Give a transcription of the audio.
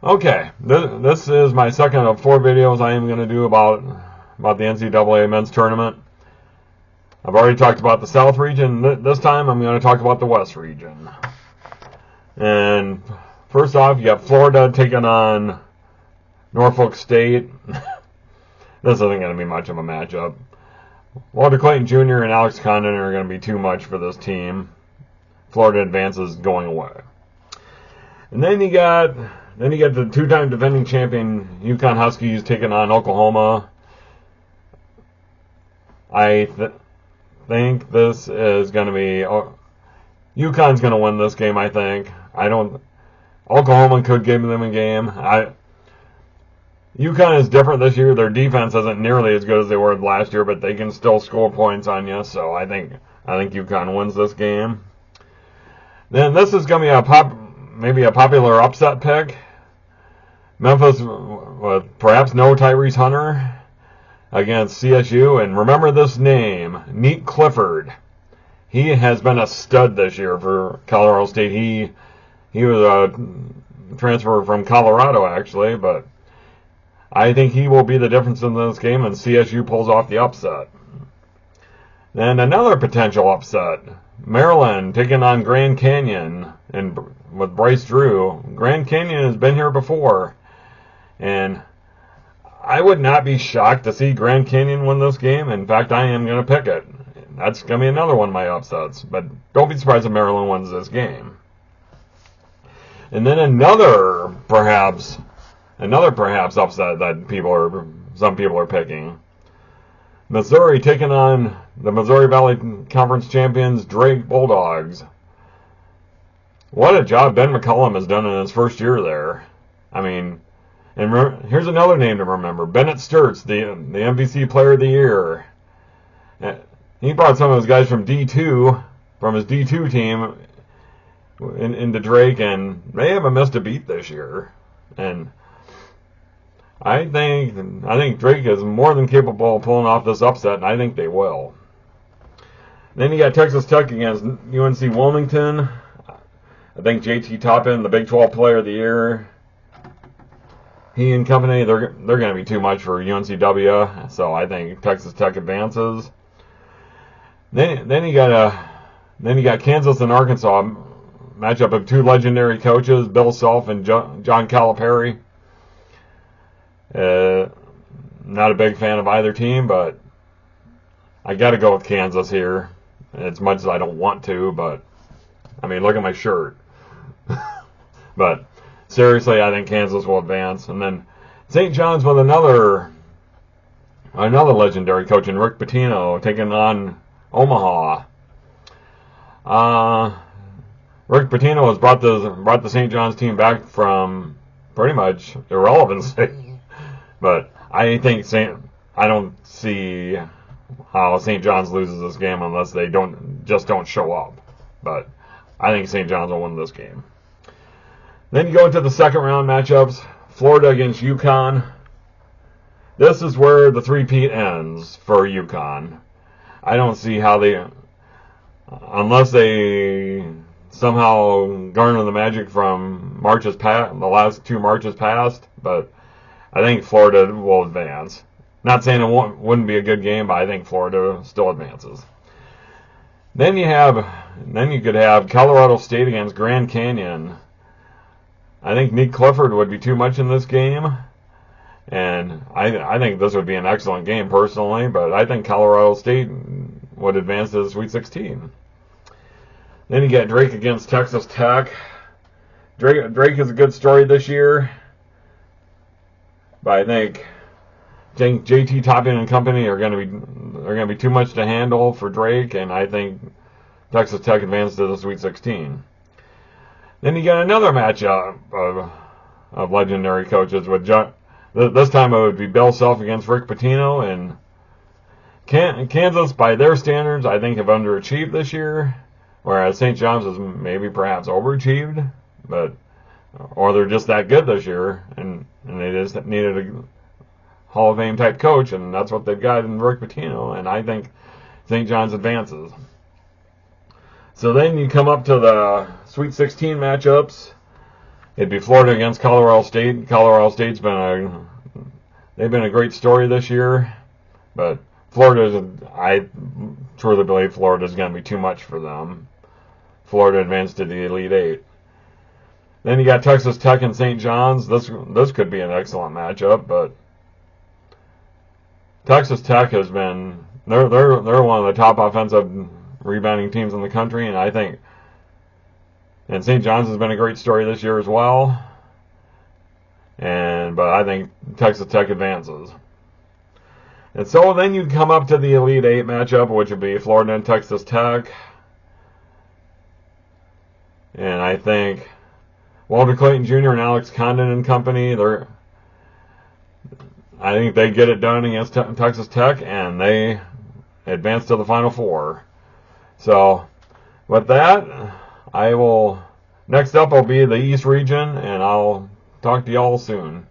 Okay, this is my second of 4 videos I am going to do about the NCAA men's tournament. I've already talked about the South region. This time I'm going to talk about the West region. And first off, you have Florida taking on Norfolk State. This isn't going to be much of a matchup. Walter Clayton Jr. and Alex Condon are going to be too much for this team. Florida advances going away. And then you got the two-time defending champion UConn Huskies taking on Oklahoma. I think this is going to be UConn's going to win this game. I think. Oklahoma could give them a game. UConn is different this year. Their defense isn't nearly as good as they were last year, but they can still score points on you. So I think UConn wins this game. Then this is going to be maybe a popular upset pick. Memphis with perhaps no Tyrese Hunter against CSU. And remember this name, Nick Clifford. He has been a stud this year for Colorado State. He was a transfer from Colorado, actually, but I think he will be the difference in this game, and CSU pulls off the upset. Then another potential upset. Maryland taking on Grand Canyon and with Bryce Drew. Grand Canyon has been here before, and I would not be shocked to see Grand Canyon win this game. In fact, I am going to pick it. That's going to be another one of my upsets, but don't be surprised if Maryland wins this game. And then another perhaps upset that some people are picking. Missouri taking on the Missouri Valley Conference champions Drake Bulldogs. What a job Ben McCullum has done in his first year there. I mean, and here's another name to remember: Bennett Sturtz, the MVC Player of the Year. He brought some of his guys from D2, from his D2 team, into Drake, and they haven't missed a beat this year. And I think Drake is more than capable of pulling off this upset, and I think they will. Then you got Texas Tech against UNC Wilmington. I think JT Toppin, the Big 12 Player of the Year, he and company, they're going to be too much for UNCW, so I think Texas Tech advances. Then you got Kansas and Arkansas, matchup of two legendary coaches, Bill Self and John Calipari. Not a big fan of either team, but I got to go with Kansas here. As much as I don't want to, but I mean, look at my shirt. But seriously, I think Kansas will advance. And then St. John's with another legendary coach in Rick Pitino taking on Omaha. Rick Pitino has brought the St. John's team back from pretty much irrelevancy. But I don't see how St. John's loses this game unless they don't show up. But I think St. John's will win this game. Then you go into the second round matchups. Florida against UConn. This is where the three-peat ends for UConn. I don't see how unless they somehow garner the magic from the last two marches past, but I think Florida will advance. Not saying it wouldn't be a good game, but I think Florida still advances. Then you could have Colorado State against Grand Canyon. I think Nick Clifford would be too much in this game, and I think this would be an excellent game personally, but I think Colorado State would advance to the Sweet 16. Then you get Drake against Texas Tech. Drake is a good story this year, but I think JT Toppin and company are going to be too much to handle for Drake, and I think Texas Tech advances to the Sweet 16. Then you get another matchup of legendary coaches with this time it would be Bill Self against Rick Pitino, and Kansas, by their standards, I think have underachieved this year, whereas St. John's has maybe perhaps overachieved, or they're just that good this year, and they just needed a Hall of Fame type coach, and that's what they've got in Rick Pitino, and I think St. John's advances. So then you come up to the Sweet 16 matchups. It'd be Florida against Colorado State. Colorado State's they've been a great story this year, but I truly believe Florida's going to be too much for them. Florida advanced to the Elite Eight. Then you got Texas Tech and St. John's. This could be an excellent matchup, but Texas Tech has been they're one of the top offensive rebounding teams in the country, and I think St. John's has been a great story this year as well. But I think Texas Tech advances. And so then you come up to the Elite Eight matchup, which would be Florida and Texas Tech. And I think Walter Clayton Jr. and Alex Condon and company, I think they get it done against Texas Tech, and they advance to the Final Four. So with that, next up will be the East region, and I'll talk to y'all soon.